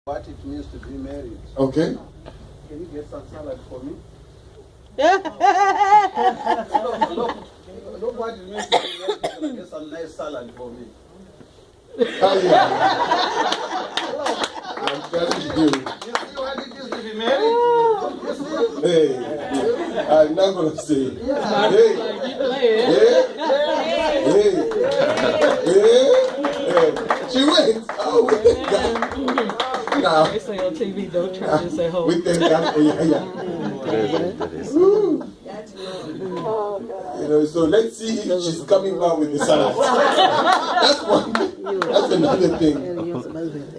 what it means to be married. Okay. Can you get some salad for me? Look what it means to be married. Can you get some nice salad for me? Oh, yeah. I'm telling you. You see what it is to be married? Hey, I'm not going to say. Hey, hey. She went. Oh, we thank God. Now, They say on TV, don't try to say ho. we thank God for you. Woo. You know, so let's see if she's coming back with the salad. That's one. That's another thing.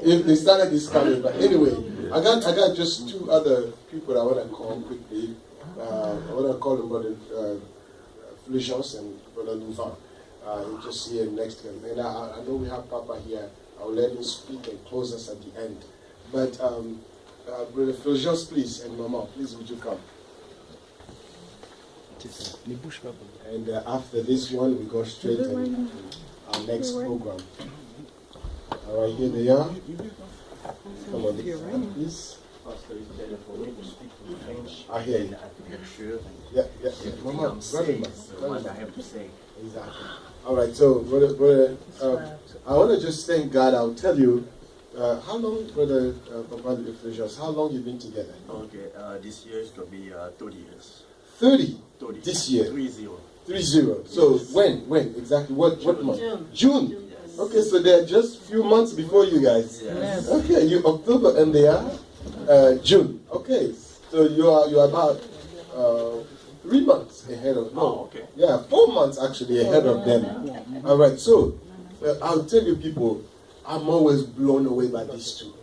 If the salad is coming, but anyway, I got just two other people I want to call quickly. I want to call them Brother Fulgence and Brother Louvain. Just here next to him. And I know we have Papa here. I'll let him speak and close us at the end. But Brother Fulgence, please, and Mama, please would you come? And after this one, we go straight into our next program. All right, here they are. Come on, please. Pastor is better for me to speak in French. I hear you. Yeah. Mama, brother, what I have to say. Exactly. All right, so brother, I want to just thank God. I'll tell you, how long, Brother Papa Fulgence, how long you been together? Okay, this year is going to be 30 years. 30 30. this year. 30. 30. So when exactly? What month? June. Yes. Okay, so they're just a few months before you guys. Yes. Okay, you October and they are June. Okay, so you're about 3 months ahead of. No, okay. Yeah, 4 months actually ahead of them. All right, so I'll tell you, people, I'm always blown away by these two,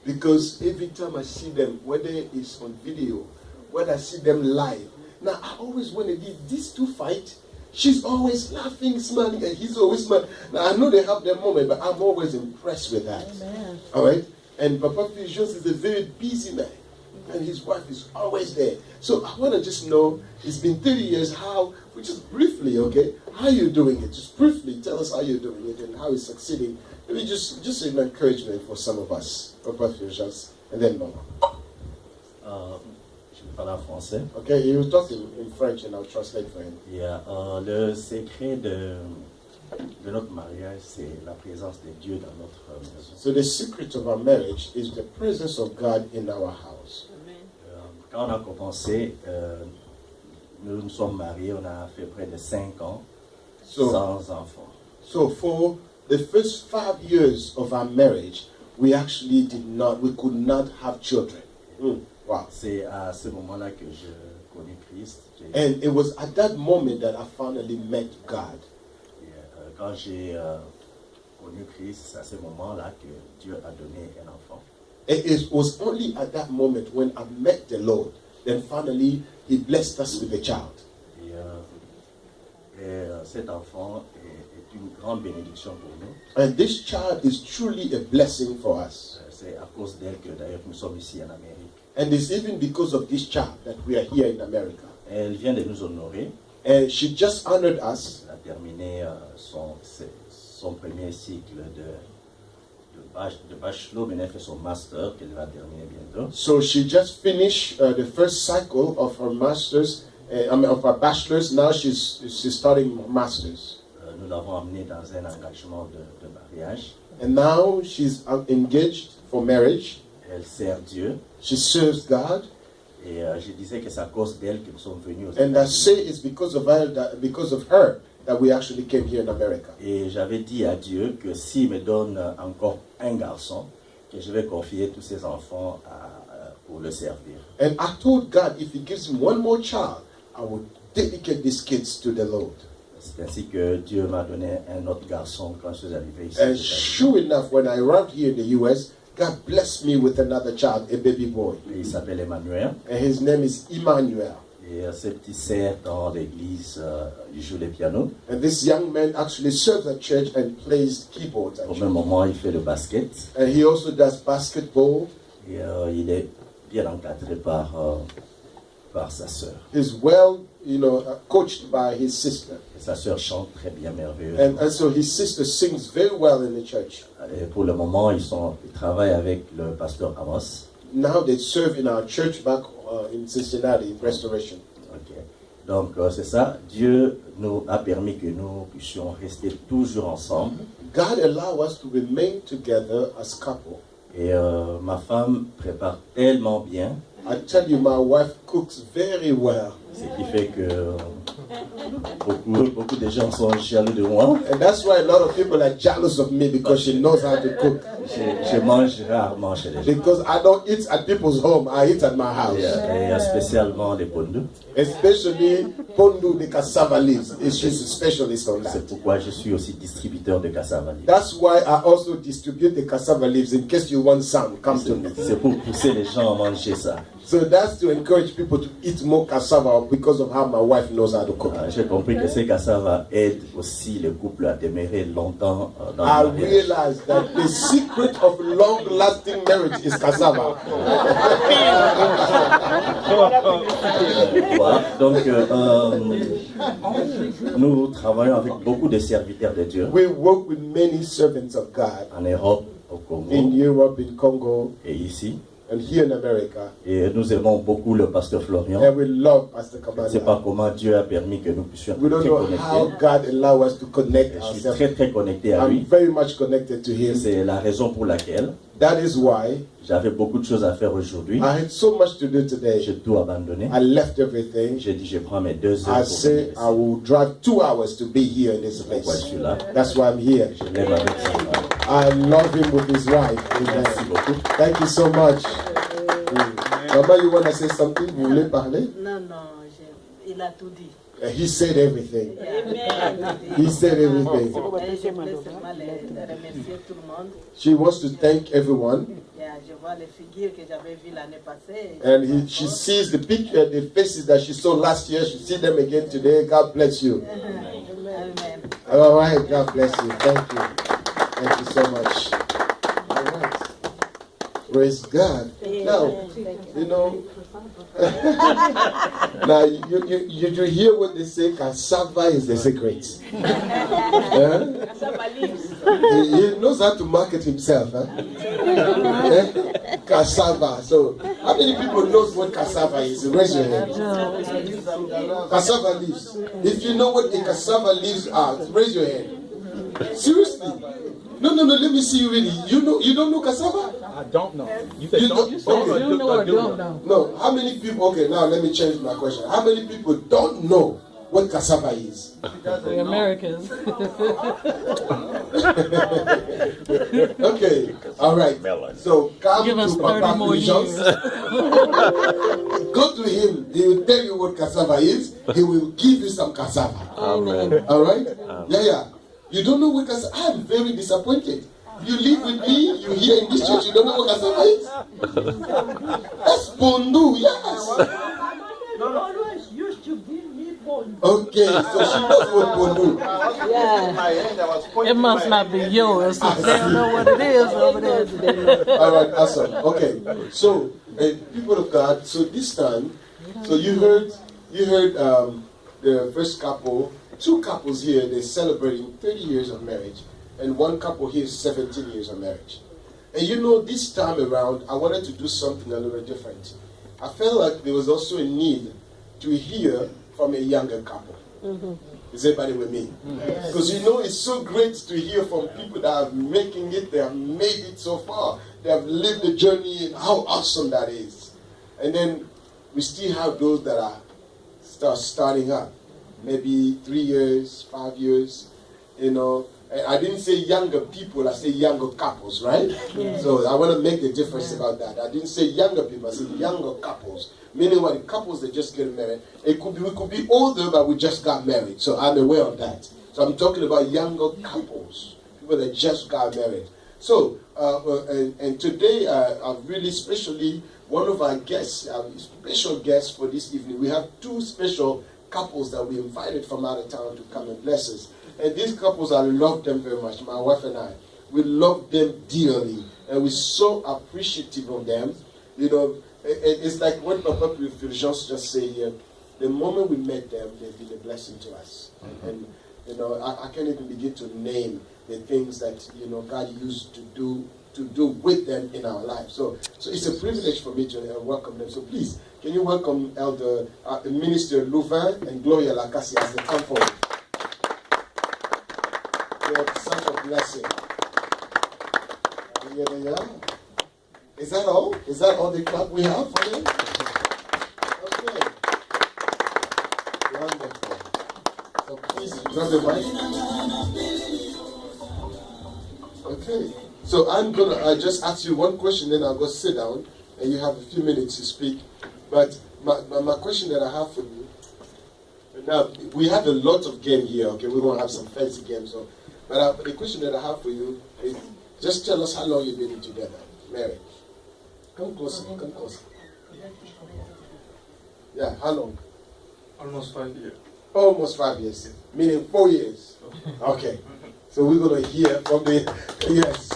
because every time I see them, whether it's on video, whether I see them live. Now, I always wonder, did these two fight? She's always laughing, smiling, and he's always smiling. Now, I know they have their moment, but I'm always impressed with that. Amen. All right? And Papa Fulgence is a very busy man, and his wife is always there. So I want to just know, it's been 30 years, just briefly, okay, how you doing it? Just briefly tell us how you're doing it and how it's succeeding. Maybe just an encouragement for some of us, Papa Fulgence, and then Mama. Je vais parler en français. Okay, he was talking in French and I'll translate for him. Yeah, le secret de notre mariage, c'est la présence de Dieu dans notre maison. So the secret of our marriage is the presence of God in our house. Quand on a commencé, nous nous sommes mariés, on a fait près de 5 ans sans enfants. So for the first 5 years of our marriage, we could not have children. Wow. C'est à ce moment-là que je connais Christ. And it was at that moment that I finally met God. Quand j'ai connu Christ, c'est à ce moment-là que Dieu a donné un enfant. And it was only at that moment when I met the Lord, then finally He blessed us with a child. Et cet enfant est une grande bénédiction pour nous. And this child is truly a blessing for us. C'est à cause d'elle que d'ailleurs nous sommes ici en Amérique. And it's even because of this child that we are here in America. Elle vient de nous honorer. And she just honored us. Elle a terminé son premier cycle de bachelor, mais elle fait son master qu'elle va terminer bientôt. So she just finished the first cycle of her masters, of her bachelor's. Now she's starting masters. Nous l'avons amenée dans un engagement de mariage. And now she's engaged for marriage. Elle sert Dieu. She serves God. Et je disais que c'est à cause d'elle que nous sommes venus aux And I États-Unis. say it's because of her that we actually came here in America. Et j'avais dit à Dieu que s'il me donne encore un garçon, que je vais confier tous ses enfants pour le servir. And I told God, if He gives me one more child, I will dedicate these kids to the Lord. C'est ainsi que Dieu m'a donné un autre garçon quand je suis arrivé ici. And sure enough, when I arrived here in the U.S., God blessed me with another child, a baby boy. Il s'appelle Emmanuel. And his name is Emmanuel. Et ce petit sert dans l'église, il joue le piano. And this young man actually serves at church and plays keyboards. Au même moment, il fait le basket. And he also does basketball. Et il est bien encadré par par sa sœur. Is well, coached by his sister. Et sa sœur chante très bien, merveilleuse. And so his sister sings very well in the church. Et pour le moment, ils travaillent avec le pasteur Amos. Now they serve in our church back in Cincinnati, in Restoration. Ok. Donc c'est ça, Dieu nous a permis que nous puissions rester toujours ensemble. God allowed us to remain together as couple. Et ma femme prépare tellement bien, I tell you, my wife cooks very well. ce qui fait que beaucoup de gens sont jaloux de moi. And that's why a lot of people are jealous of me because she knows how to cook. Je mange rarement chez les gens. Because I don't eat at people's home, I eat at my house. Et spécialement les pondus. Especially pondu de cassava leaves. She's a specialist on that. C'est pourquoi je suis aussi distributeur de cassava. That's why I also distribute the cassava leaves in case you want some. Come to me. C'est pour pousser les gens à manger ça. So that's to encourage people to eat more cassava because of how my wife knows how to cook. J'ai compris que ces cassava aident aussi le couple à demeurer longtemps dans I le mariage. realized that the secret of long-lasting marriage is cassava. Voilà. Donc, nous travaillons avec beaucoup de serviteurs de Dieu We work with many servants of God en Europe, au Congo in Europe, in Congo, et ici. and here in America. Et nous aimons beaucoup le pasteur Florian. And we love Pastor Je ne sais pas Kamanda. comment Dieu a permis que nous puissions We être don't très know how connectés. God allowed us to connect Je suis ourselves. très connecté à I'm lui. very much connected to Him. C'est la raison pour laquelle That is why j'avais beaucoup de choses à faire aujourd'hui. I had so much to do J'ai today. tout abandonné. I left everything. J'ai dit, je prends mes 2 heures I pour say venir I ici. will drive 2 hours to be here in this Pourquoi je place. suis là? That's why I'm here. Je l'aime avec sa femme. I love him with his wife. Merci Amen. beaucoup. Thank you so much. Maman, you want to say something? Vous voulez parler? Non, il a tout dit. He said everything. Amen. He said everything. Et je voulais seulement remercier tout le monde. She wants to thank everyone. Je vois les figures que j'avais vues l'année passée. And she sees the picture, the faces that she saw last year. She sees them again today. God bless you. Amen. All right. God bless you. Thank you. Thank you so much. All right. Praise God. Now, you know, now you hear what they say, cassava is the secret. Huh? He knows how to market himself. Huh? Cassava. So, how many people knows what cassava is? Raise your hand. Cassava leaves. If you know what the cassava leaves are, raise your hand. Seriously. No, let me see you really. You don't know cassava? I don't know. You said You don't. don't- don't okay. You know or don't know? No. How many people, okay, now let me change my question. How many people don't know what cassava is? The Americans. Okay, all right. So come Give us to 30 Papa more Fulgence. years. Go to him. He will tell you what cassava is. He will give you some cassava. Amen. All right? Yeah. You don't know what cassava. I'm very disappointed. You live with me. You here in this church. You don't know what cassava is. That's pondu. Yes. Always used to give me phone. Okay. So she knows what pondu. It must not be yours. If they don't know what it is over there. They know. All right, awesome. Okay, so people of God. So this time, so you heard the first couple, 2 couples here. They're celebrating 30 years of marriage, and 1 couple here is 17 years of marriage. And you know, this time around, I wanted to do something a little different. I felt like there was also a need to hear from a younger couple. Is everybody with me? Because you know, it's so great to hear from people that are making it, they have made it so far, they have lived the journey, and how awesome that is. And then we still have those that are starting up, maybe 3 years, 5 years, you know. And I didn't say younger people, I say younger couples, right? So I want to make the difference about that. I didn't say younger people, I said younger couples. Meaning what, couples that just get married. We could be older, but we just got married. So I'm aware of that. So I'm talking about younger couples, people that just got married. So, and today, I've really especially one of our guests, special guests for this evening. We have 2 special couples that we invited from out of town to come and bless us. And these couples, I love them very much, my wife and I. We love them dearly, and we're so appreciative of them, you know. it's like what Papa Fulgence just said here. The moment we met them, they've been a blessing to us. And you know, I can't even begin to name the things that, you know, God used to do with them in our lives. So it's a privilege for me to welcome them. So please, can you welcome Elder Minister Louvain and Gloria Lacassie as they come forward? They are such a blessing. Here they are. Is that all? Is that all the clap we have for them? Okay. Wonderful. So please, grab the mic. Okay. So I'm going to just ask you one question, then I'll go sit down, and you have a few minutes to speak. But my question that I have for you, now, we have a lot of games here, okay? We won't have some fancy games. But the question that I have for you is, just tell us how long you've been together, married. Come closer, come closer. Yeah, how long? Almost 5 years. Almost 5 years, meaning 4 years. Okay, so we're going to hear from the, yes.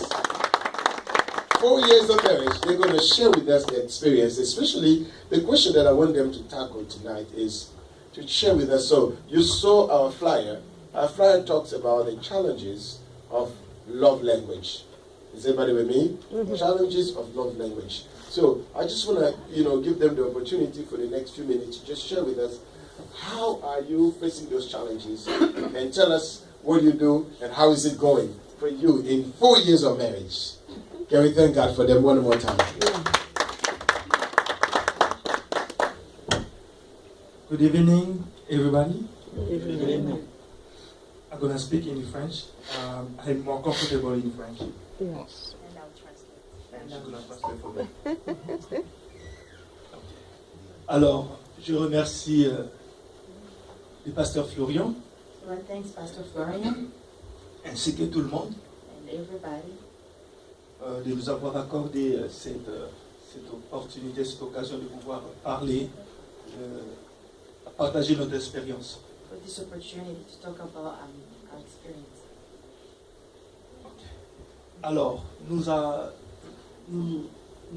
4 years of marriage, they're going to share with us their experience, especially the question that I want them to tackle tonight is to share with us. So you saw our flyer. Our flyer talks about the challenges of love language. Is everybody with me? Mm-hmm. Challenges of love language. So I just want to, give them the opportunity for the next few minutes to just share with us how are you facing those challenges and tell us what you do and how is it going for you in 4 years of marriage. Can we thank God for them one more time? Good evening, everybody. Good evening. I'm going to speak in French. I'm more comfortable in French. Yes. And I'll translate. Je vais translate for me. Alors, je remercie le pasteur Florian So I thank Pastor Florian ainsi que tout le monde and everybody de nous avoir accordé cette opportunité, cette occasion de pouvoir parler, partager notre expérience. for this opportunity to talk about our experience. Alors, nous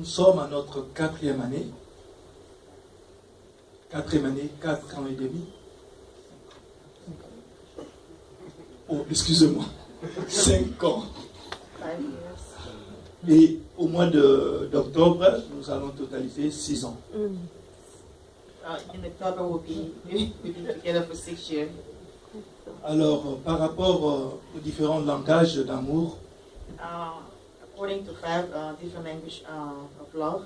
sommes à notre 4e année. 4e année, 4 ans et demi. Oh, excusez-moi, 5 ans. 5 years. Et au mois d'octobre, nous allons totaliser 6 ans. In October, we'll be together for 6 years. Alors, par rapport aux différents langages d'amour, According to 5 different languages of love,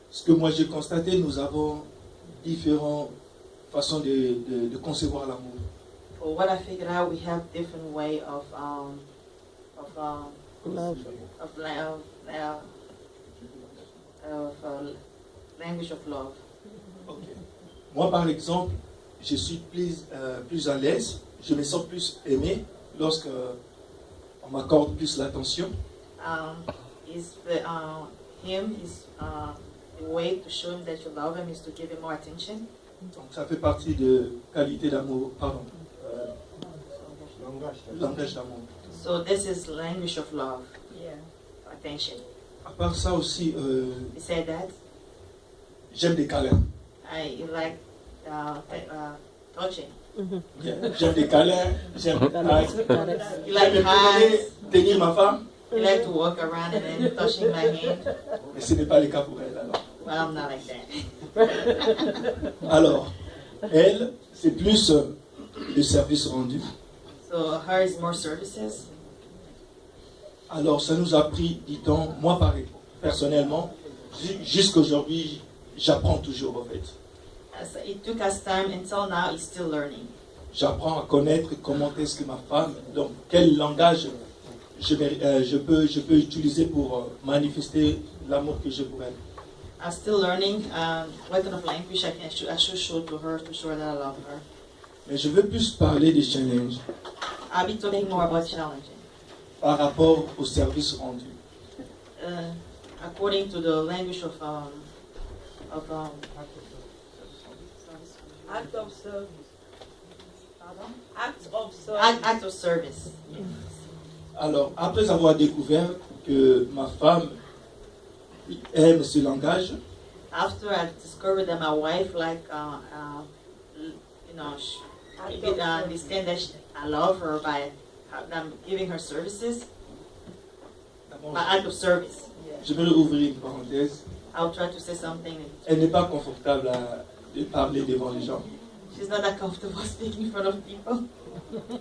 ce que moi j'ai constaté, nous avons différentes façons de concevoir l'amour. for what I figured out, we have different way of Love. Language of love. Okay. Moi, par exemple, je suis plus à l'aise, je me sens plus aimé lorsque on m'accorde plus l'attention. The way to show him that you love him is to give him more attention. Donc ça fait partie de qualité d'amour, pardon, langage d'amour. So this is language of love. Yeah. Attention. À part ça aussi, Besides that, j'aime des câlins. I like touching. Yeah, j'aime des câlins, j'aime You like hugs. tenir ma femme, You like to walk around and then touching my hand. mais ce n'est pas le cas pour elle alors. Well, I'm not like that. Alors, elle, c'est plus le service rendu. So hers is more services. Alors, ça nous a pris du temps, moi personnellement, jusqu'aujourd'hui, j'apprends toujours en fait. So it took us time until now. He's still learning. J'apprends à connaître comment est-ce que ma femme, donc quel langage je peux utiliser pour manifester l'amour que j'ai pour elle. I'm still learning what kind of language I should show to her to show that I love her. Mais je veux plus parler des challenges I'll be talking more about challenging. par rapport au service rendu. According to the language of Act of service. pardon? Act of service. Act of service. Alors, après avoir découvert que ma femme aime ce langage, After I discovered that my wife, understand that I love her by giving her services, D'abord, my act of service. je vais ouvrir une parenthèse. I'll try to say something. Elle n'est pas confortable de parler devant les gens. She's not that comfortable speaking in front of people.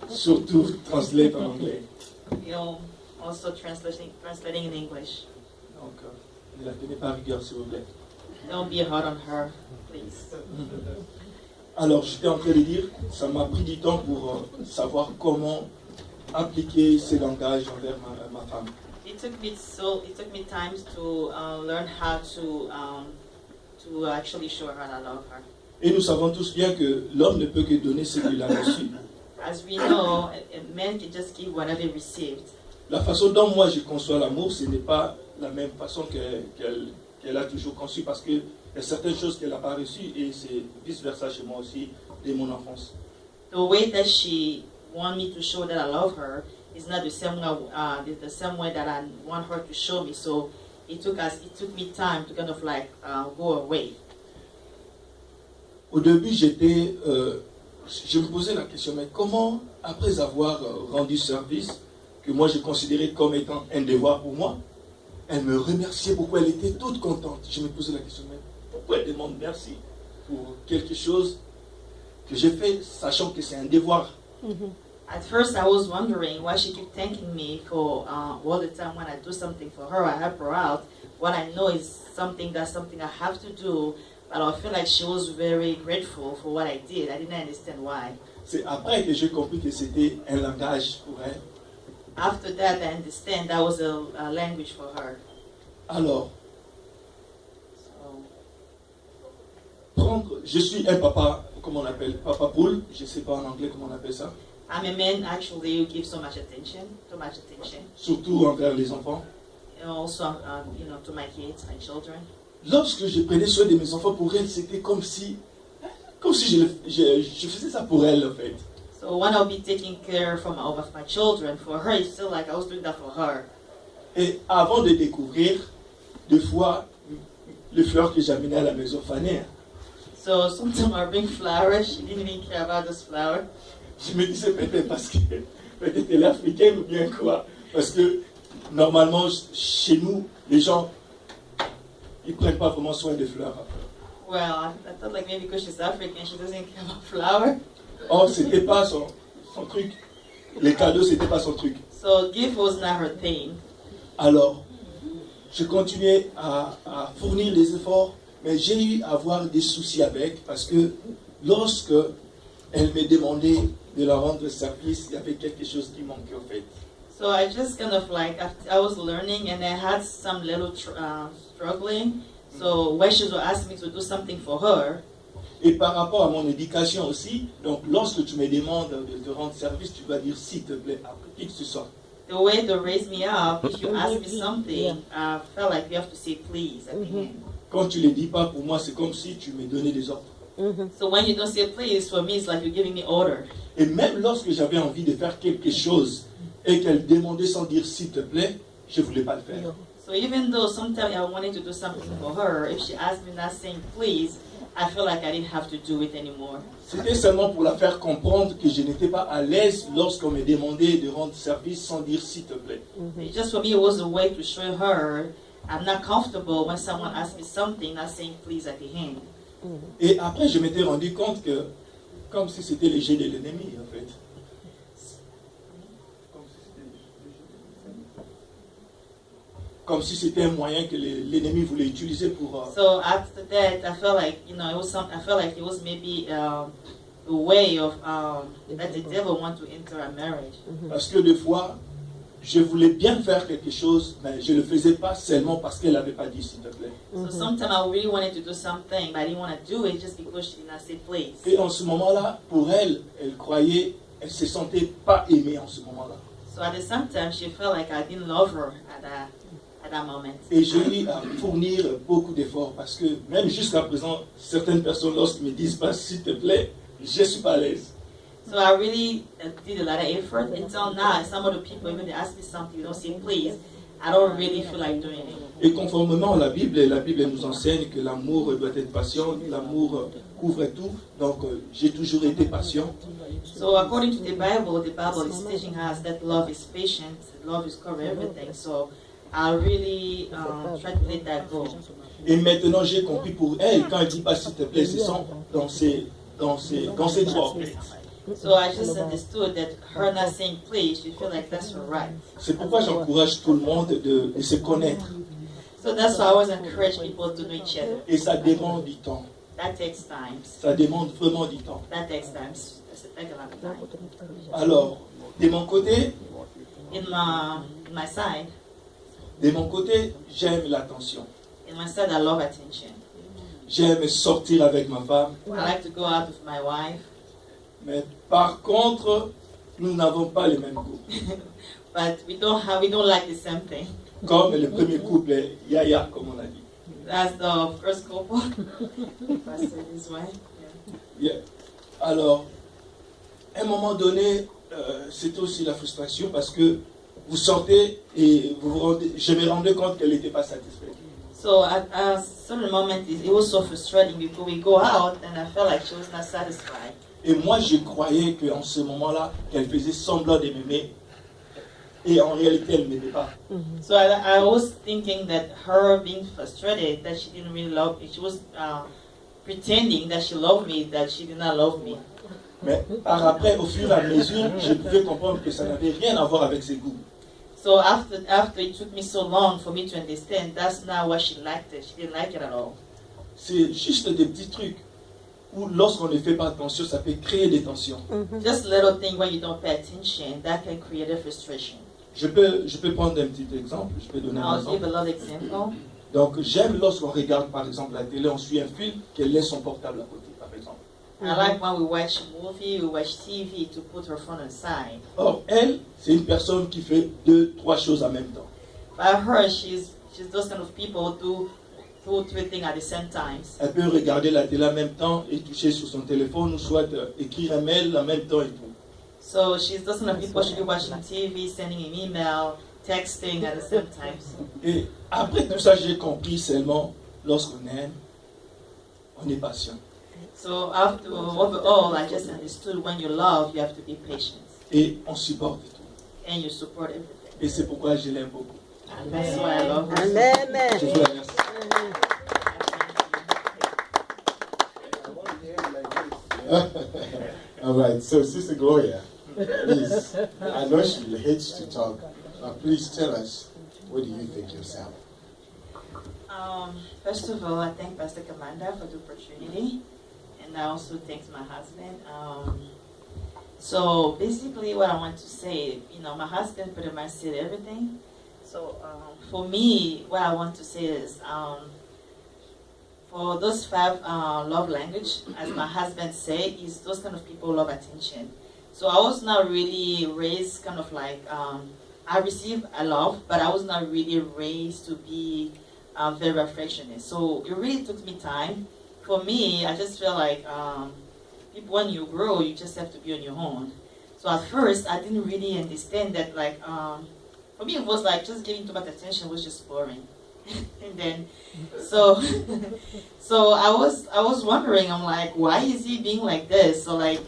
Surtout translate en anglais. Also translating in English. Donc, ne la tenez pas à rigueur, s'il vous plaît. Don't be hard on her, please. Alors, j'étais en train de dire, ça m'a pris du temps pour savoir comment appliquer ces langages envers ma femme. It took me time to learn how to actually show her that I love her. Et nous savons tous bien que l'homme ne peut que donner ce qu'il a reçu. As we know, a man can just give whatever he received. La façon dont moi je conçois l'amour, ce n'est pas la même façon qu'elle a toujours conçu, parce qu'il y a certaines choses qu'elle n'a pas reçues, et c'est vice-versa chez moi aussi, dès mon enfance. The way that she wants me to show that I love her is not the same way that I want her to show me. So it took me time to kind of go away. Au début, je me posais la question, mais comment, après avoir rendu service, que moi je considérais comme étant un devoir pour moi, elle me remerciait, pourquoi elle était toute contente. Je me posais la question, mais pourquoi elle demande merci pour quelque chose que j'ai fait, sachant que c'est un devoir. At first, I was wondering why she kept thanking me for all the time when I do something for her, I help her out. What I know is something I have to do, but I feel like she was very grateful for what I did. I didn't understand why. C'est après que j'ai compris que c'était un langage pour elle. After that, I understand that was a language for her. Alors, je suis un papa, comment on appelle, papa poule, je ne sais pas en anglais comment on appelle ça. I'm a man actually who gives so much attention. Surtout envers les enfants. And also, to my kids, my children. Lorsque je prenais soin de mes enfants, pour elle, c'était comme si je faisais ça pour elle, en fait. So when I'll be taking care of my children, for her, it's still like I was doing that for her. Et avant de découvrir, des fois, les fleurs que j'amenais à la maison fanaient. So sometimes I bring flowers. She didn't even care about this flower. Je me disais peut-être parce que peut-être elle est africaine ou bien quoi. Parce que normalement, chez nous, les gens, ils prennent pas vraiment soin des fleurs. Well, I thought like maybe because she's African, she doesn't care about flower. Oh, c'était pas son truc. Les cadeaux, c'était pas son truc. So gift was not her thing. Alors, je continuais à fournir les efforts, mais j'ai eu à avoir des soucis avec, parce que lorsque elle me demandait de la rendre service, il y avait quelque chose qui manquait en fait. So I just kind of I was learning and I had some little struggling. So when she would ask me to do something for her. Et par rapport à mon éducation aussi, donc lorsque tu me demandes de te rendre service, tu dois dire s'il te plaît, après qui que ce soit. The way they raised me up, if you ask me something, I felt like you have to say please at the end. Quand tu ne le dis pas, pour moi, c'est comme si tu me donnais des ordres. So when you don't say please, for me, it's like you're giving me order. Et même lorsque j'avais envie de faire quelque chose et qu'elle demandait sans dire s'il te plaît, je ne voulais pas le faire. So even though sometimes I wanted to do something for her, if she asked me not saying please, I feel like I didn't have to do it anymore. C'était seulement pour la faire comprendre que je n'étais pas à l'aise lorsqu'on me demandait de rendre service sans dire s'il te plaît. Just for me, it was a way to show her I'm not comfortable when someone asks me something, not saying please at the end. Et après, je m'étais rendu compte que, comme si c'était le jeu de l'ennemi, en fait. Comme si c'était un moyen que l'ennemi voulait utiliser pour. So after that, I felt like it was maybe a way of that the devil want to enter a marriage. Parce que des fois, je voulais bien faire quelque chose, mais je ne le faisais pas seulement parce qu'elle n'avait pas dit s'il te plaît. So sometimes I really wanted to do something, but I didn't want to do it just because she did not say please. Et en ce moment-là, pour elle, elle se sentait pas aimée en ce moment-là. So at the same time, she felt like I didn't love her at that moment. Et j'ai eu à fournir beaucoup d'efforts parce que même jusqu'à présent, certaines personnes, lorsqu'ils me disent pas s'il te plaît, je suis pas à l'aise. So I really did a lot of effort until now. Some of the people, when they ask me something, you don't say please. I don't really feel like doing it. Et conformément à la Bible nous enseigne que l'amour doit être patient, l'amour couvre tout. Donc, j'ai toujours été patient. So according to the Bible is teaching us that love is patient, love is cover everything. So I really try to let that go. Et maintenant, j'ai compris pour elle, quand elle dit pas s'il te plaît, c'est dans ses droits. So I just understood that her not saying please, she feel like that's her right. C'est pourquoi j'encourage tout le monde de se connaître. So that's why I always encourage people to know each other. Et ça demande du temps. That takes time. Ça demande vraiment du temps. That takes time. That's a lot of time. Alors, de mon côté, In my side, j'aime l'attention. in my side, I love attention. J'aime sortir avec ma femme. I like to go out with my wife. Mais par contre, nous n'avons pas les mêmes goûts. But we don't like the same thing. Comme le premier couple, Yaya, comme on a dit. That's the first couple. If I say this way. Yeah. Alors, à un moment donné, c'était aussi la frustration parce que vous sortez et je me rendais compte qu'elle n'était pas satisfaite. So at a certain moment, it was so frustrating because we go out and I felt like she was not satisfied. Et moi, je croyais qu'en ce moment-là, qu'elle faisait semblant de m'aimer. Et en réalité, elle ne m'aimait pas. So I was thinking that her being frustrated, that she didn't really love me. She was pretending that she loved me, that she did not love me. Mais par après, au fur et à mesure, je pouvais comprendre que ça n'avait rien à voir avec ses goûts. So after it took me so long for me to understand, that's not what she liked it. She didn't like it at all. C'est juste des petits trucs où lorsqu'on ne fait pas attention, ça peut créer des tensions. Just little thing when you don't pay attention, that can create a frustration. Je peux prendre un petit exemple, je peux donner un I'll give exemple. a little example. Donc j'aime lorsqu'on regarde par exemple la télé, on suit un film, qu'elle laisse son portable à côté par exemple. I like when we watch a movie, we watch TV to put her phone aside. Or elle, c'est une personne qui fait 2-3 choses en même temps. But her, she's those kind of people who do 2-3 things at the same time. Elle peut regarder la télé en même temps et toucher sur son téléphone ou soit écrire un mail en même temps et tout. So she's those kind of people, she'll be watching TV, sending an email, texting at the same time. Et après tout ça, j'ai compris seulement lorsqu'on aime, on est patient. So after overall, I just understood when you love, you have to be patient. Et on supporte tout. And you support everything. Et c'est pourquoi je l'aime beaucoup. And that's why I love her. Je vous remercie. All right, so Sister Gloria, please, I know she hates to talk, but please tell us, what do you think yourself? First of all, I thank Pastor Commander for the opportunity, and I also thank my husband. So basically what I want to say, my husband pretty much said everything. So for me, what I want to say is, for those 5 love language, as my husband said, is those kind of people love attention. So I was not really raised kind of like, I received a love, but I was not really raised to be very affectionate. So it really took me time. For me, I just feel like people, when you grow, you just have to be on your own. So at first, I didn't really understand that, like, for me, it was like just giving too much attention was just boring. And then, so I was wondering, I'm like, why is he being like this? So like,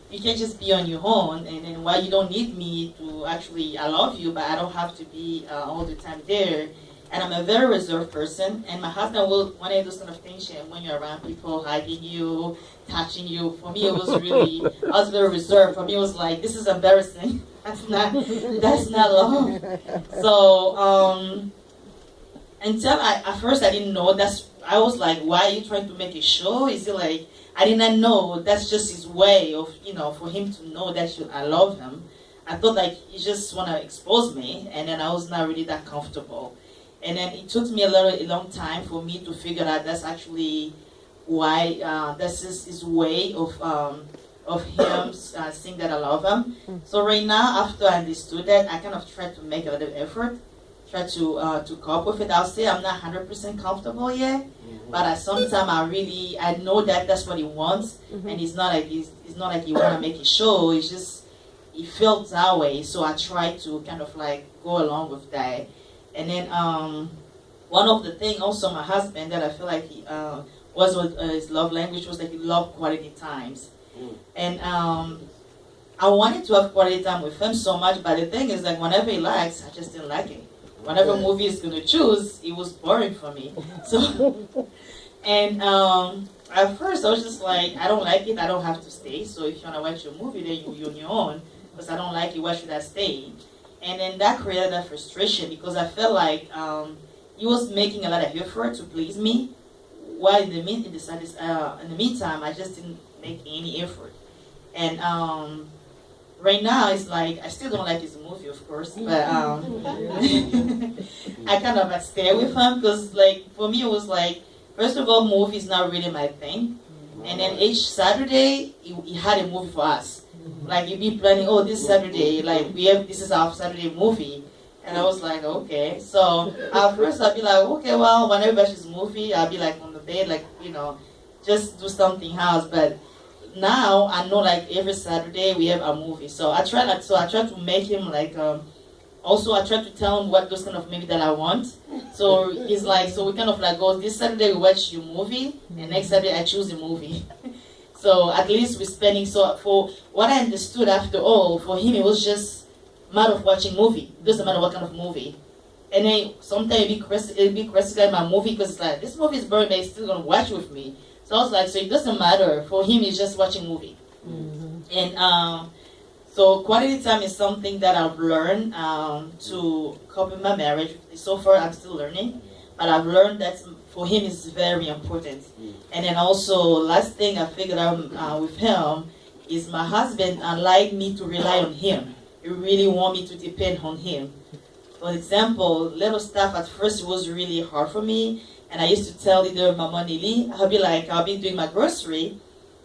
you can't just be on your own, and then why you don't need me to actually, I love you, but I don't have to be all the time there. And I'm a very reserved person, and my husband will want to do sort of attention when you're around people, hugging you, touching you. For me, it was really, I was very reserved. For me, it was like, this is embarrassing. That's not love. So, until at first I didn't know, I was like, why are you trying to make a show? Is it like, I did not know, that's just his way of, for him to know that I love him. I thought like, he just want to expose me, and then I was not really that comfortable. And then it took me a long time for me to figure out that's actually why, that's his way of him saying that I love him. So right now, after I understood that, I kind of tried to make a little effort, try to cope with it. I'll say I'm not 100% comfortable yet, but sometimes I know that that's what he wants, and it's not like he want to make a show. It's just he felt that way. So I try to kind of like go along with that. And then one of the things also my husband that I feel like he was with his love language was that he loved quality times. And I wanted to have quality time with him so much, but the thing is like whenever he likes, I just didn't like it. Whatever movie he's gonna choose, it was boring for me. So, and at first I was just like, I don't like it, I don't have to stay. So if you wanna watch your movie, then you're on your own. Because I don't like it, why should I stay? And then that created that frustration because I felt like he was making a lot of effort to please me, while in the meantime, I just didn't make any effort. And right now, it's like, I still don't like his movie, of course, but I kind of stay with him because, like, for me, it was like, first of all, movie is not really my thing. And then each Saturday, he had a movie for us. Like, you'd be planning, oh, this Saturday, like, this is our Saturday movie. And I was like, okay. So at first, I'd be like, okay, well, whenever I watch this movie, I'll be like on the bed, like, you know, just do something else. But now I know like every Saturday we have a movie. So I try to make him like also I try to tell him what those kind of movie that I want. So he's like, so we kind of like go, this Saturday we watch your movie and next Saturday I choose a movie. So at least we're spending, so for what I understood after all, for him it was just a matter of watching movie. It doesn't matter what kind of movie. And then sometimes it'd be critical in my movie because it's like, this movie is boring but he's still gonna watch with me. So I was like, so it doesn't matter. For him, it's just watching movie. And so quality time is something that I've learned to cope in my marriage. So far, I'm still learning. But I've learned that for him, it's very important. And then also, last thing I figured out with him is my husband like me to rely on him. He really want me to depend on him. For example, little stuff at first was really hard for me. And I used to tell either Mama Nili, I'll be doing my grocery.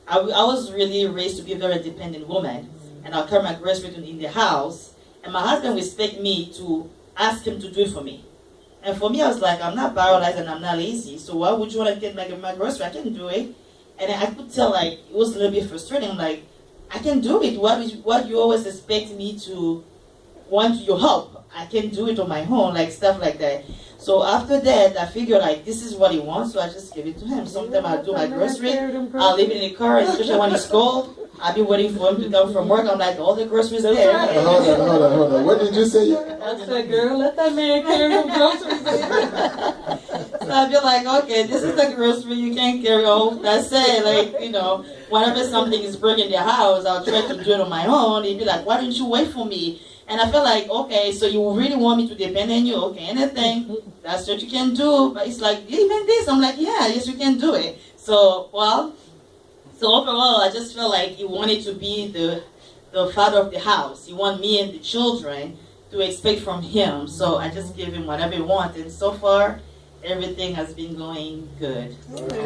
I was really raised to be a very independent woman. And I'll carry my grocery in the house. And my husband would expect me to ask him to do it for me. And for me, I was like, I'm not paralyzed and I'm not lazy. So why would you want to get my grocery? I can do it. And I could tell like, it was a little bit frustrating. I'm like, I can do it. What you always expect me to want your help? I can do it on my own, like stuff like that. So after that, I figured like this is what he wants, so I just give it to him. Sometimes I'll do my grocery, I'll leave it in the car, especially when it's cold. I'll be waiting for him to come from work. I'm like, all the groceries there. Hold on. What did you say? I said, girl, let that man carry them groceries. So I'll be like, okay, this is the grocery, you can't carry all. That's it, like, you know, whenever something is breaking the house, I'll try to do it on my own. He'd be like, why didn't you wait for me? And I felt like, okay, so you really want me to depend on you? Okay, anything, that's what you can do. But it's like, even this, I'm like, yeah, yes, you can do it. So, well, so overall, I just felt like he wanted to be the father of the house. He wanted me and the children to expect from him. So I just gave him whatever he wanted. And so far, everything has been going good.